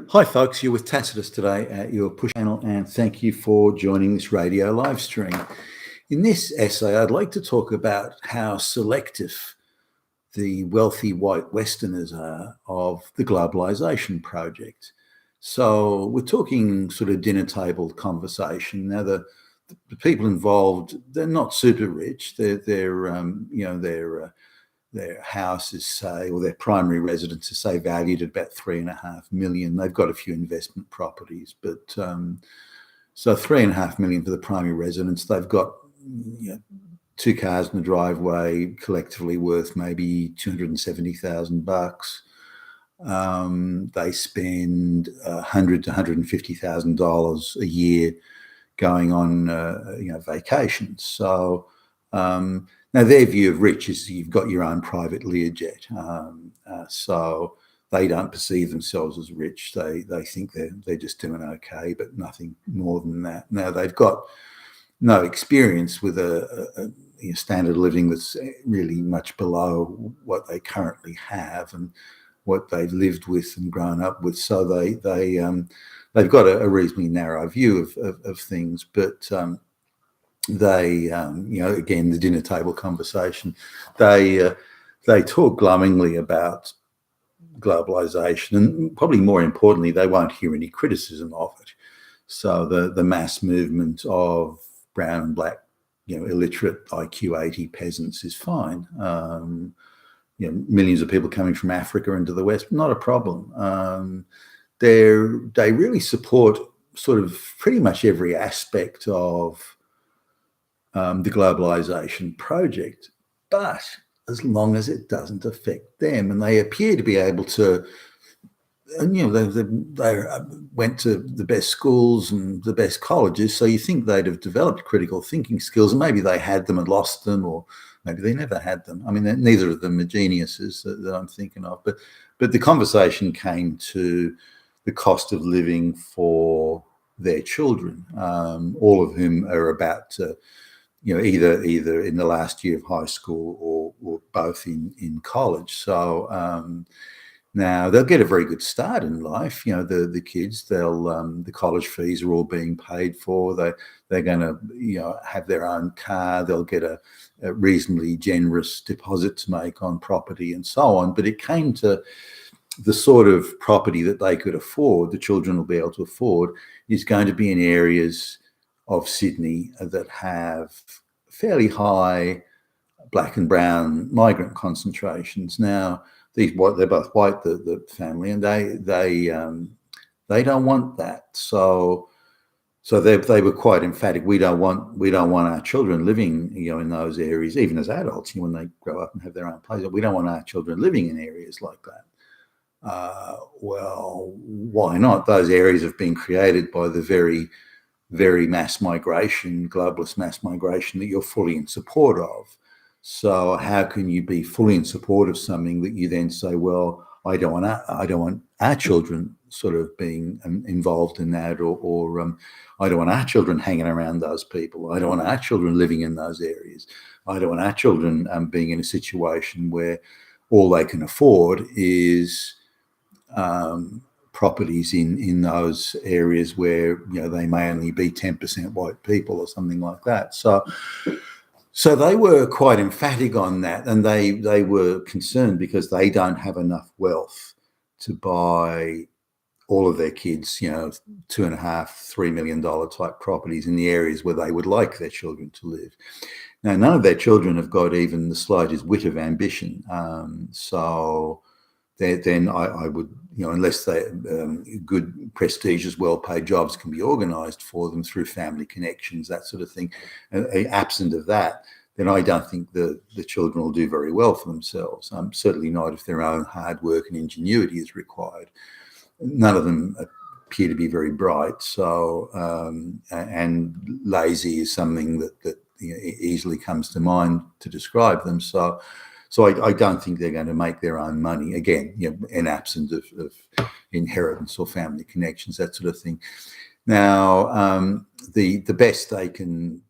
Hi, folks. You're with Tacitus today at your push channel, and thank you for joining this radio live stream. In this essay, I'd like to talk about how selective the wealthy white Westerners are of the globalization project. So we're talking sort of dinner table conversation. Now, the people involved, they're not super rich. Their house is, say, or their primary residence is, say, valued at about 3.5 million. They've got a few investment properties, but so 3.5 million for the primary residence. They've got two cars in the driveway, collectively worth maybe $270,000. They spend $100,000 to $150,000 a year going on vacations. So now their view of rich is you've got your own private Learjet, so they don't perceive themselves as rich. They think they're just doing okay, but nothing more than that. Now they've got no experience with a standard of living that's really much below what they currently have and what they've lived with and grown up with. So they've got a reasonably narrow view of things, but again, the dinner table conversation, they talk glowingly about globalization, and probably more importantly, they won't hear any criticism of it. So the mass movement of brown and black, illiterate IQ 80 peasants is fine. Millions of people coming from Africa into the West, not a problem. They really support sort of pretty much every aspect of the globalization project, but as long as it doesn't affect them. And they appear to be able to, they went to the best schools and the best colleges, so you think they'd have developed critical thinking skills, and maybe they had them and lost them, or maybe they never had them. I mean, neither of them are geniuses that I'm thinking of, but the conversation came to the cost of living for their children, all of whom are about to either in the last year of high school or both in college. So now they'll get a very good start in life. The kids, the college fees are all being paid for. They're going to have their own car. They'll get a reasonably generous deposit to make on property and so on. But it came to the sort of property that they could afford, the children will be able to afford, is going to be in areas of Sydney that have fairly high black and brown migrant concentrations. Now, they're both white, the family, and they don't want that. So they were quite emphatic. We don't want our children living, in those areas, even as adults, when they grow up and have their own place. We don't want our children living in areas like that. Well, why not? Those areas have been created by the very mass migration, globalist mass migration that you're fully in support of. So how can you be fully in support of something that you then say, well, I don't want our children sort of being involved in that, or I don't want our children hanging around those people. I don't want our children living in those areas. I don't want our children being in a situation where all they can afford is properties in those areas where they may only be 10% white people or something like that. So they were quite emphatic on that, and they were concerned because they don't have enough wealth to buy all of their kids, $2.5–3 million type properties in the areas where they would like their children to live. Now, none of their children have got even the slightest whit of ambition. So then I would, unless they good, prestigious, well-paid jobs can be organised for them through family connections, that sort of thing. Absent of that, then I don't think the children will do very well for themselves. Certainly not if their own hard work and ingenuity is required. None of them appear to be very bright. So and lazy is something that easily comes to mind to describe them. So I don't think they're going to make their own money, again, in absence of inheritance or family connections, that sort of thing. Now, the best they can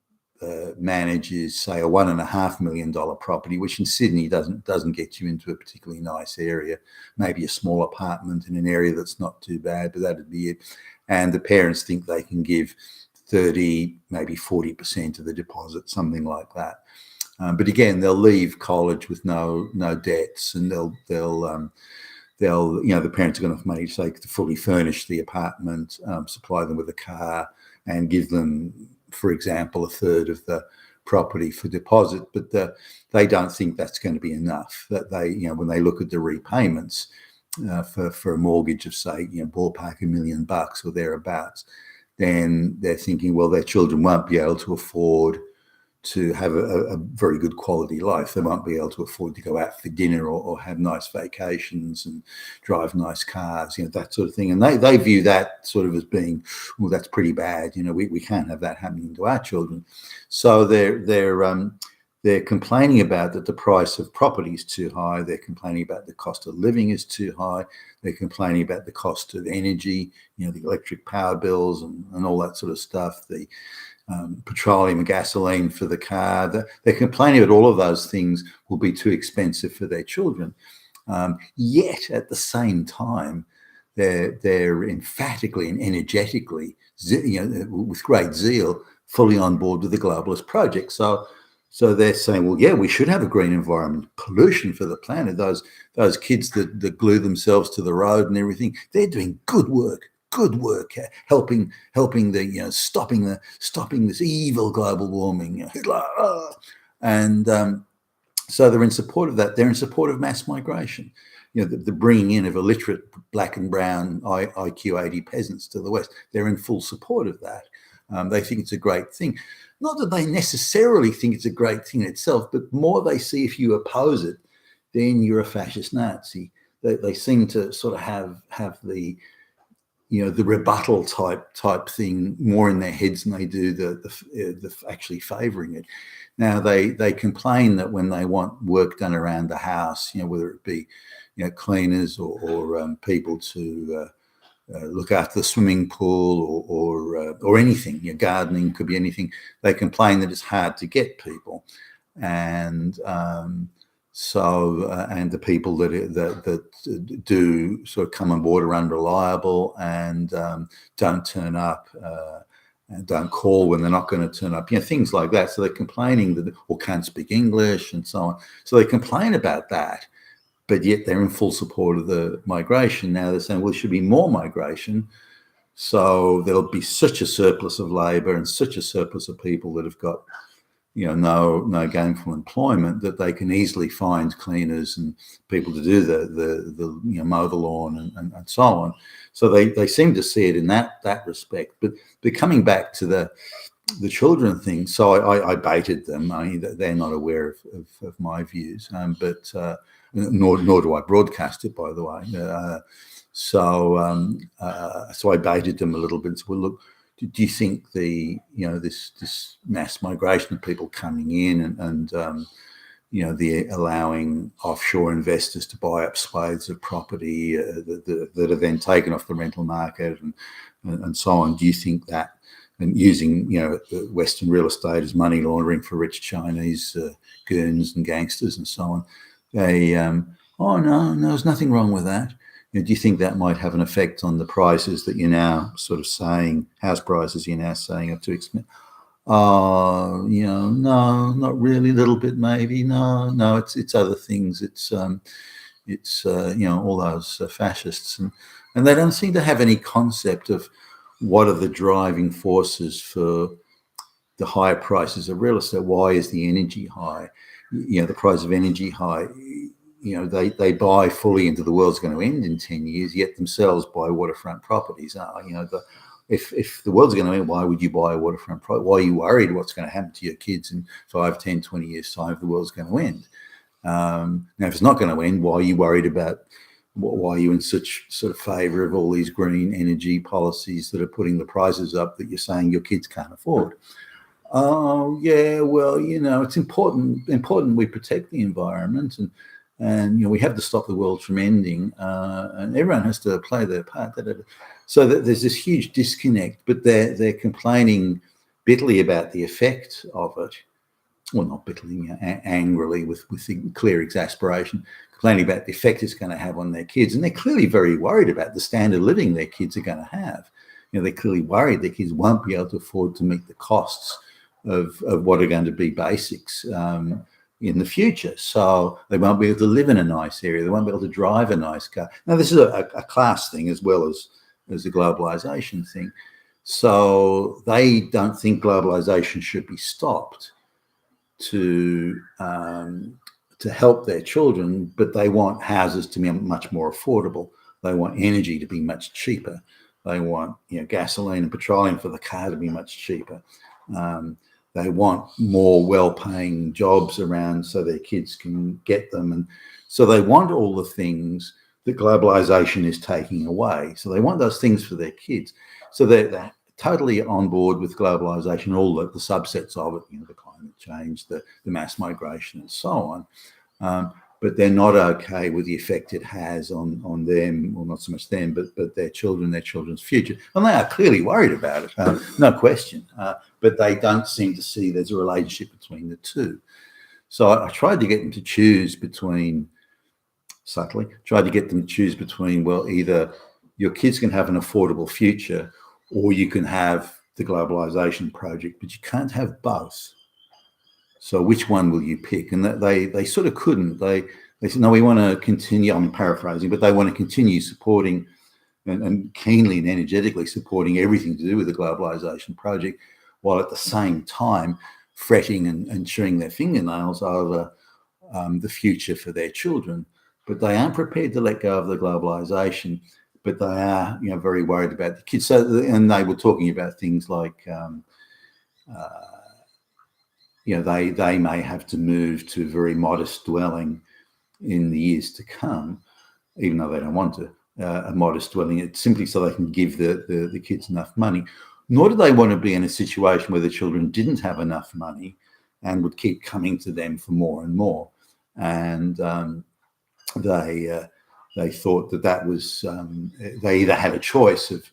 manages, say, a $1.5 million property, which in Sydney doesn't get you into a particularly nice area, maybe a small apartment in an area that's not too bad, but that'd be it. And the parents think they can give 30, maybe 40% of the deposit, something like that. But again, they'll leave college with no debts, and they'll the parents are going to have money to fully furnish the apartment, supply them with a car, and give them, for example, a third of the property for deposit. But they don't think that's going to be enough. That when they look at the repayments for a mortgage of, say, ballpark $1 million or thereabouts, then they're thinking, well, their children won't be able to afford to have a very good quality life. They won't be able to afford to go out for dinner or have nice vacations and drive nice cars, that sort of thing. And they view that sort of as being, well, that's pretty bad. We can't have that happening to our children. So they're complaining about that the price of property is too high. They're complaining about the cost of living is too high. They're complaining about the cost of energy, the electric power bills and all that sort of stuff, the petroleum and gasoline for the car. They're complaining that all of those things will be too expensive for their children. Yet at the same time, they're emphatically and energetically, with great zeal, fully on board with the globalist project. So they're saying, well, yeah, we should have a green environment. Pollution for the planet. Those kids that glue themselves to the road and everything, they're doing good work, helping the stopping this evil global warming. So they're in support of that. They're in support of mass migration. The bringing in of illiterate black and brown IQ 80 peasants to the West. They're in full support of that. They think it's a great thing. Not that they necessarily think it's a great thing in itself, but more they see if you oppose it, then you're a fascist Nazi. They seem to sort of have the rebuttal type thing more in their heads than they do the actually favouring it. Now they complain that when they want work done around the house, whether it be cleaners or people to look after the swimming pool or anything, gardening, could be anything. They complain that it's hard to get people, and and the people that do sort of come on board are unreliable and don't turn up and don't call when they're not going to turn up, things like that. So they're complaining that, or can't speak English and so on. So they complain about that, but yet they're in full support of the migration. Now they're saying, well, there should be more migration. So there'll be such a surplus of labour and such a surplus of people that have got, no gainful employment, that they can easily find cleaners and people to do the mow the lawn and so on. So they seem to see it in that respect. But coming back to the children thing, so I baited them. I mean, they're not aware of my views, but nor do I broadcast it, by the way. So I baited them a little bit. So, well, look, do you think this mass migration of people coming in and the allowing offshore investors to buy up swathes of property that are then taken off the rental market and so on, do you think that, and using Western real estate as money laundering for rich Chinese goons and gangsters and so on, they no, there's nothing wrong with that. Do you think that might have an effect on the prices that you're now sort of saying, house prices you're now saying are too expensive? No, not really. A little bit, maybe. No, it's other things. It's all those fascists, and they don't seem to have any concept of what are the driving forces for the higher prices of real estate. Why is the energy high? The price of energy high. They buy fully into the world's going to end in 10 years, yet themselves buy waterfront properties. If the world's going to end, why would you buy a waterfront property? Why are you worried what's going to happen to your kids in 5, 10, 20 years' time if the world's going to end? Now, if it's not going to end, why are you worried about, why are you in such sort of favour of all these green energy policies that are putting the prices up that you're saying your kids can't afford? Oh, yeah, well, it's important we protect the environment and we have to stop the world from ending, and everyone has to play their part. So there's this huge disconnect, but they're complaining bitterly about the effect of it. Well, not bitterly, angrily, with clear exasperation, complaining about the effect it's going to have on their kids. And they're clearly very worried about the standard of living their kids are going to have. They're clearly worried their kids won't be able to afford to meet the costs of what are going to be basics in the future. So they won't be able to live in a nice area. They won't be able to drive a nice car. Now, this is a class thing as well as a globalization thing. So they don't think globalization should be stopped to help their children, but they want houses to be much more affordable. They want energy to be much cheaper. They want gasoline and petroleum for the car to be much cheaper. They want more well-paying jobs around so their kids can get them, and so they want all the things that globalization is taking away. So they want those things for their kids. So they're totally on board with globalization, all the subsets of it, the climate change, the mass migration, and so on. But they're not okay with the effect it has on them, well, not so much them, but their children, their children's future. And they are clearly worried about it, no question. But they don't seem to see there's a relationship between the two. So I tried to get them to choose between, subtly, tried to get them to choose between, well, either your kids can have an affordable future or you can have the globalization project, but you can't have both. So which one will you pick? And that they sort of couldn't. They said, no, we want to continue, I'm paraphrasing, but they want to continue supporting and keenly and energetically supporting everything to do with the globalization project, while at the same time fretting and chewing their fingernails over the future for their children. But they aren't prepared to let go of the globalization, but they are, very worried about the kids. So, and they were talking about things like, they may have to move to a very modest dwelling in the years to come, even though they don't want to, a modest dwelling. It's simply so they can give the kids enough money. Nor do they want to be in a situation where the children didn't have enough money and would keep coming to them for more and more. And they thought that was, they either had a choice of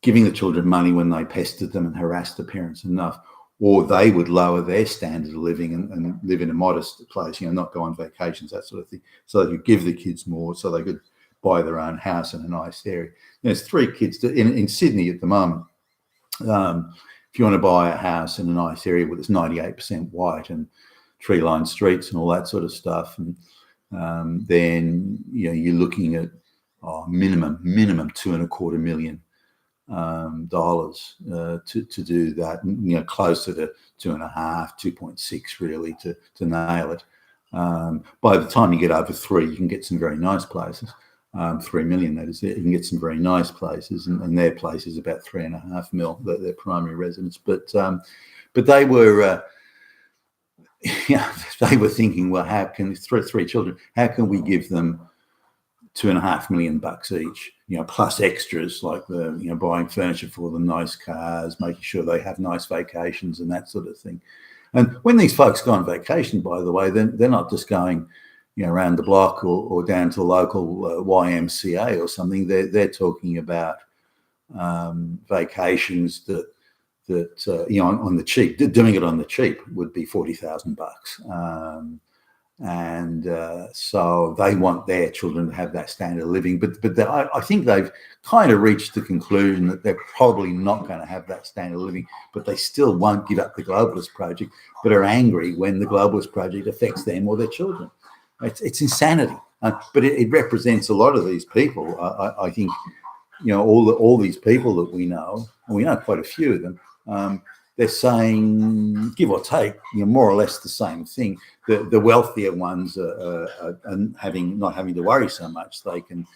giving the children money when they pestered them and harassed the parents enough, or they would lower their standard of living and live in a modest place, not go on vacations, that sort of thing, so they could give the kids more, so they could buy their own house in a nice area. There's 3 kids in Sydney at the moment. If you want to buy a house in a nice area where it's 98% white and tree-lined streets and all that sort of stuff, and then you're looking at minimum $2.25 million dollars to do that, closer to 2.5, 2.6 really to nail it. By the time you get over 3, you can get some very nice places. 3 million, that is, you can get some very nice places, and their place is about 3.5 mil, their primary residence. But they were, they were thinking, well, how can 3 children? How can we give them $2.5 million each? Plus extras like buying furniture for them, nice cars, making sure they have nice vacations and that sort of thing. And when these folks go on vacation, by the way, then they're not just going around the block or down to the local YMCA or something. They're talking about vacations that on the cheap. Doing it on the cheap would be $40,000. So they want their children to have that standard of living, but I think they've kind of reached the conclusion that they're probably not going to have that standard of living, but they still won't give up the globalist project, but are angry when the globalist project affects them or their children. It's insanity, but it represents a lot of these people. I think all these people that we know, and we know quite a few of them. They're saying, give or take, more or less the same thing. The wealthier ones are not having to worry so much. They can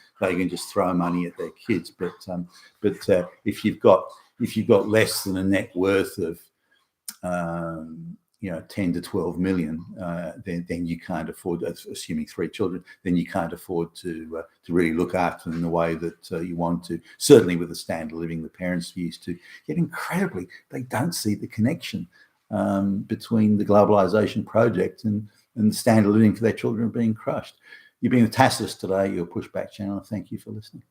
just throw money at their kids. But if you've got less than a net worth of 10 to 12 million, then you can't afford, assuming 3 children, then you can't afford to really look after them in the way that you want to, certainly with the standard of living the parents used to. Yet incredibly, they don't see the connection between the globalization project and the standard of living for their children being crushed. You've been with Tacitus today, your Pushback channel. Thank you for listening.